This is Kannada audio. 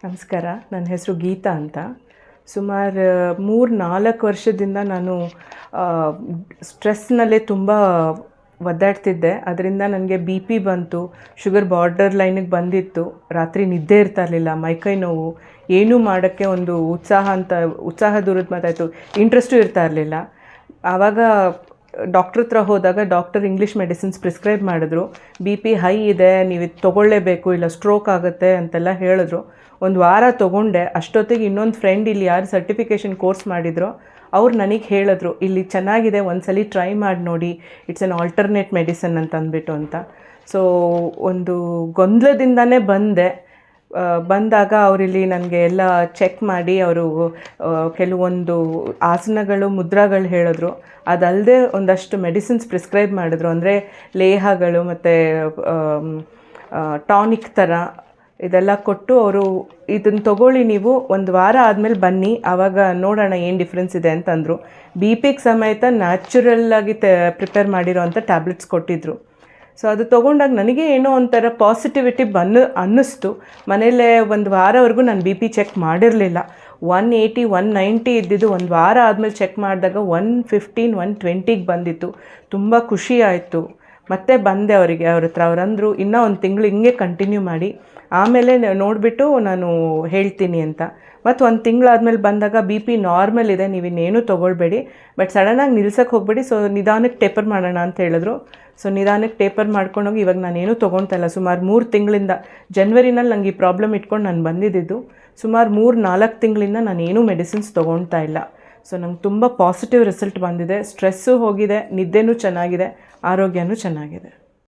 ನಮಸ್ಕಾರ. ನನ್ನ ಹೆಸರು ಗೀತಾ ಅಂತ. ಸುಮಾರು 3-4 ವರ್ಷದಿಂದ ನಾನು ಸ್ಟ್ರೆಸ್ನಲ್ಲೇ ತುಂಬ ಒದ್ದಾಡ್ತಿದ್ದೆ. ಅದರಿಂದ ನನಗೆ ಬಿ ಪಿ ಬಂತು, ಶುಗರ್ ಬಾರ್ಡರ್ ಲೈನಿಗೆ ಬಂದಿತ್ತು. ರಾತ್ರಿ ನಿದ್ದೆ ಇರ್ತಾ ಇರಲಿಲ್ಲ, ಮೈಕೈ ನೋವು, ಏನೂ ಮಾಡೋಕ್ಕೆ ಒಂದು ಉತ್ಸಾಹ ದೂರದ ಮಾತಾಯಿತು, ಇಂಟ್ರೆಸ್ಟು ಇರ್ತಾ ಇರಲಿಲ್ಲ. ಆವಾಗ ಡಾಕ್ಟ್ರ್ ಹತ್ರ ಹೋದಾಗ ಡಾಕ್ಟರ್ ಇಂಗ್ಲೀಷ್ ಮೆಡಿಸಿನ್ಸ್ ಪ್ರಿಸ್ಕ್ರೈಬ್ ಮಾಡಿದ್ರು. ಬಿ ಪಿ ಹೈ ಇದೆ, ನೀವು ಇದು ತೊಗೊಳ್ಳೇಬೇಕು, ಇಲ್ಲ ಸ್ಟ್ರೋಕ್ ಆಗುತ್ತೆ ಅಂತೆಲ್ಲ ಹೇಳಿದ್ರು. ಒಂದು ವಾರ ತೊಗೊಂಡೆ. ಅಷ್ಟೊತ್ತಿಗೆ ಇನ್ನೊಂದು ಫ್ರೆಂಡ್ ಇಲ್ಲಿ ಯಾರು ಸರ್ಟಿಫಿಕೇಷನ್ ಕೋರ್ಸ್ ಮಾಡಿದ್ರು ಅವ್ರು ನನಗೆ ಹೇಳಿದ್ರು, ಇಲ್ಲಿ ಚೆನ್ನಾಗಿದೆ, ಒಂದ್ಸಲ ಟ್ರೈ ಮಾಡಿ ನೋಡಿ, ಇಟ್ಸ್ ಆನ್ ಆಲ್ಟರ್ನೇಟ್ ಮೆಡಿಸನ್ ಅಂತ ಅಂದ್ಬಿಟ್ಟು ಅಂತ. ಸೊ ಒಂದು ಗೊಂದಲದಿಂದನೇ ಬಂದಾಗ ಅವರಿಲ್ಲಿ ನನಗೆ ಎಲ್ಲ ಚೆಕ್ ಮಾಡಿ ಅವರು ಕೆಲವೊಂದು ಆಸನಗಳು, ಮುದ್ರಾಗಳು ಹೇಳಿದ್ರು. ಅದಲ್ಲದೆ ಒಂದಷ್ಟು ಮೆಡಿಸಿನ್ಸ್ ಪ್ರಿಸ್ಕ್ರೈಬ್ ಮಾಡಿದ್ರು. ಅಂದರೆ ಲೇಹಗಳು ಮತ್ತು ಟಾನಿಕ್ ಥರ ಇದೆಲ್ಲ ಕೊಟ್ಟು ಅವರು ಇದನ್ನು ತೊಗೊಳ್ಳಿ, ನೀವು ಒಂದು ವಾರ ಆದಮೇಲೆ ಬನ್ನಿ, ಆವಾಗ ನೋಡೋಣ ಏನು ಡಿಫ್ರೆನ್ಸ್ ಇದೆ ಅಂತಂದರು. ಬಿ ಪಿಗೆ ಸಮೇತ ನ್ಯಾಚುರಲ್ಲಾಗಿ ಪ್ರಿಪೇರ್ ಮಾಡಿರೋ ಅಂಥ ಟ್ಯಾಬ್ಲೆಟ್ಸ್ ಕೊಟ್ಟಿದ್ದರು. ಸೊ ಅದು ತೊಗೊಂಡಾಗ ನನಗೆ ಏನೋ ಒಂಥರ ಪಾಸಿಟಿವಿಟಿ ಅನ್ನಿಸ್ತು. ಮನೇಲೇ ಒಂದು ವಾರವರೆಗೂ ನಾನು ಬಿ ಪಿ ಚೆಕ್ ಮಾಡಿರಲಿಲ್ಲ. 180, 190 ಇದ್ದಿದ್ದು ಒಂದು ವಾರ ಆದಮೇಲೆ ಚೆಕ್ ಮಾಡಿದಾಗ 115, 120ಗೆ ಬಂದಿತ್ತು. ತುಂಬ ಖುಷಿ ಆಯಿತು. ಮತ್ತೆ ಬಂದೆ ಅವ್ರ ಹತ್ರ. ಅವರಂದರು ಇನ್ನೂ ಒಂದು ತಿಂಗಳು ಹಿಂಗೆ ಕಂಟಿನ್ಯೂ ಮಾಡಿ, ಆಮೇಲೆ ನೋಡಿಬಿಟ್ಟು ನಾನು ಹೇಳ್ತೀನಿ ಅಂತ. ಮತ್ತು ಒಂದು ತಿಂಗಳಾದ್ಮೇಲೆ ಬಂದಾಗ ಬಿ ಪಿ ನಾರ್ಮಲ್ ಇದೆ, ನೀವಿನ್ನೇನೂ ತೊಗೊಳ್ಬೇಡಿ, ಬಟ್ ಸಡನ್ನಾಗಿ ನಿಲ್ಸಕ್ಕೆ ಹೋಗಬೇಡಿ, ಸೊ ನಿಧಾನಕ್ಕೆ ಟೇಪರ್ ಮಾಡೋಣ ಅಂತ ಹೇಳಿದ್ರು. ಸೊ ನಿಧಾನಕ್ಕೆ ಟೇಪರ್ ಮಾಡ್ಕೊಂಡೋಗಿ ಇವಾಗ ನಾನೇನೂ ತೊಗೊಳ್ತಾ ಇಲ್ಲ. ಸುಮಾರು 3 ತಿಂಗಳಿಂದ, ಜನ್ವರಿನಲ್ಲಿ ನನಗೆ ಈ ಪ್ರಾಬ್ಲಮ್ ಇಟ್ಕೊಂಡು ನಾನು ಬಂದಿದ್ದು. ಸುಮಾರು 3-4 ತಿಂಗಳಿಂದ ನಾನೇನೂ ಮೆಡಿಸಿನ್ಸ್ ತೊಗೊಳ್ತಾ ಇಲ್ಲ. ಸೊ ನಂಗೆ ತುಂಬ ಪಾಸಿಟಿವ್ ರಿಸಲ್ಟ್ ಬಂದಿದೆ. ಸ್ಟ್ರೆಸ್ಸು ಹೋಗಿದೆ, ನಿದ್ದೆನೂ ಚೆನ್ನಾಗಿದೆ, ಆರೋಗ್ಯನೂ ಚೆನ್ನಾಗಿದೆ.